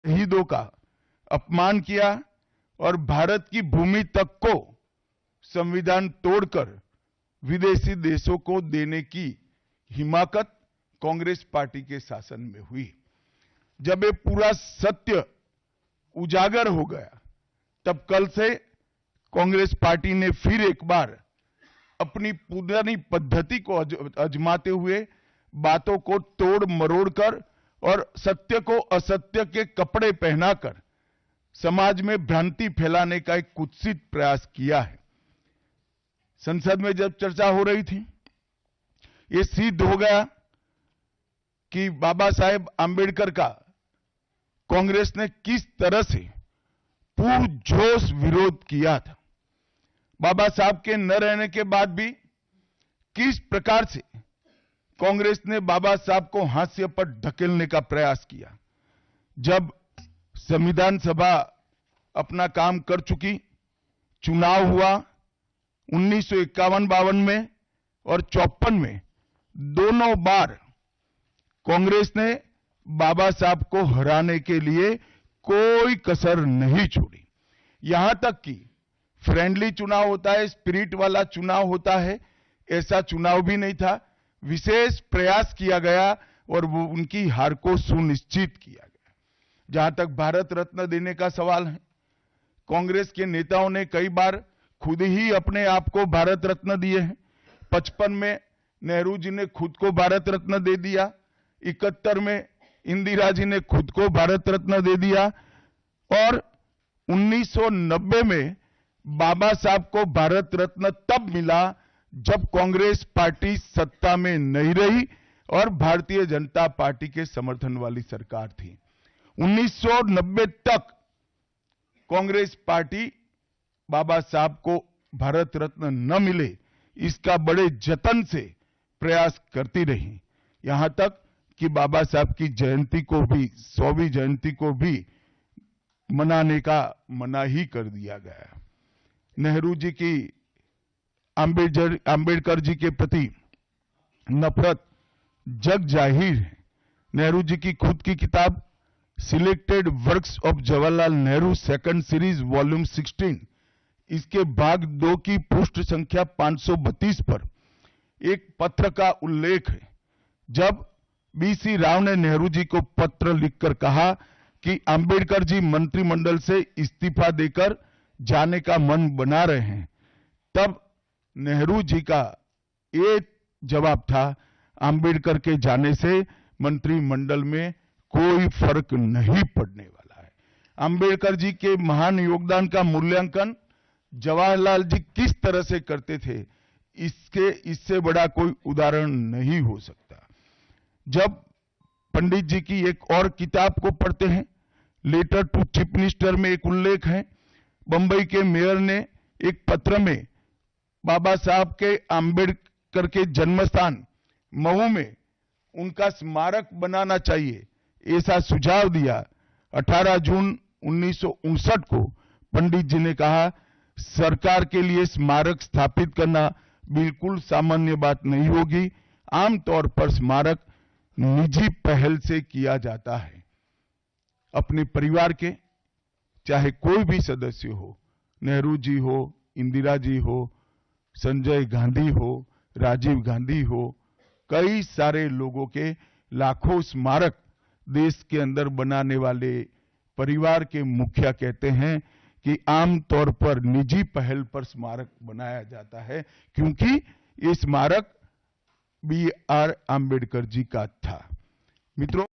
शहीदों का अपमान किया और भारत की भूमि तक को संविधान तोड़कर विदेशी देशों को देने की हिमाकत कांग्रेस पार्टी के शासन में हुई। जब ये पूरा सत्य उजागर हो गया तब कल से कांग्रेस पार्टी ने फिर एक बार अपनी पुरानी पद्धति को आजमाते हुए बातों को तोड़ मरोड़ कर और सत्य को असत्य के कपड़े पहनाकर समाज में भ्रांति फैलाने का एक कुत्सित प्रयास किया है। संसद में जब चर्चा हो रही थी, ये सिद्ध हो गया कि बाबा साहेब आंबेडकर का कांग्रेस ने किस तरह से पुरजोश विरोध किया था। बाबा साहब के न रहने के बाद भी किस प्रकार से कांग्रेस ने बाबा साहब को हाशिए पर ढकेलने का प्रयास किया। जब संविधान सभा अपना काम कर चुकी, चुनाव हुआ 1951-52 में और 54 में, दोनों बार कांग्रेस ने बाबा साहब को हराने के लिए कोई कसर नहीं छोड़ी। यहां तक कि फ्रेंडली चुनाव होता है, स्पिरिट वाला चुनाव होता है, ऐसा चुनाव भी नहीं था। विशेष प्रयास किया गया और वो उनकी हार को सुनिश्चित किया गया। जहां तक भारत रत्न देने का सवाल है, कांग्रेस के नेताओं ने कई बार खुद ही अपने आप को भारत रत्न दिए हैं। 55 में नेहरू जी ने खुद को भारत रत्न दे दिया, 71 में इंदिरा जी ने खुद को भारत रत्न दे दिया और 1990 में बाबा साहब को भारत रत्न तब मिला जब कांग्रेस पार्टी सत्ता में नहीं रही और भारतीय जनता पार्टी के समर्थन वाली सरकार थी। 1990 तक कांग्रेस पार्टी बाबा साहब को भारत रत्न न मिले इसका बड़े जतन से प्रयास करती रही, यहां तक कि बाबा साहब की जयंती को भी, 100वीं जयंती को भी मनाने का मना ही कर दिया गया। नेहरू जी की आंबेडकर जी के प्रति नफरत जग जाहिर है। नेहरू जी की खुद की किताब selected works of Jawaharlal Nehru second series volume 16, इसके भाग 2 की पृष्ठ संख्या 532 पर एक पत्र का उल्लेख है। जब बीसी राव ने नेहरू जी को पत्र लिखकर कहा कि आंबेडकर जी मंत्रिमंडल से इस्तीफा देकर जाने का मन बना रहे हैं, तब नेहरू जी का ये जवाब था, आंबेडकर के जाने से मंत्रिमंडल में कोई फर्क नहीं पड़ने वाला है। आंबेडकर जी के महान योगदान का मूल्यांकन जवाहरलाल जी किस तरह से करते थे, इससे बड़ा कोई उदाहरण नहीं हो सकता। जब पंडित जी की एक और किताब को पढ़ते हैं, लेटर टू चीफ मिनिस्टर में एक उल्लेख है, बंबई के मेयर ने एक पत्र में बाबा साहब के आंबेडकर के जन्मस्थान महू में उनका स्मारक बनाना चाहिए, ऐसा सुझाव दिया। 18 जून 1959 को पंडित जी ने कहा, सरकार के लिए स्मारक स्थापित करना बिल्कुल सामान्य बात नहीं होगी, आमतौर पर स्मारक निजी पहल से किया जाता है। अपने परिवार के चाहे कोई भी सदस्य हो, नेहरू जी हो, इंदिरा जी हो, संजय गांधी हो, राजीव गांधी हो, कई सारे लोगों के लाखों स्मारक देश के अंदर बनाने वाले परिवार के मुखिया कहते हैं कि आमतौर पर निजी पहल पर स्मारक बनाया जाता है, क्योंकि ये स्मारक बी आर आंबेडकर जी का था। मित्रों,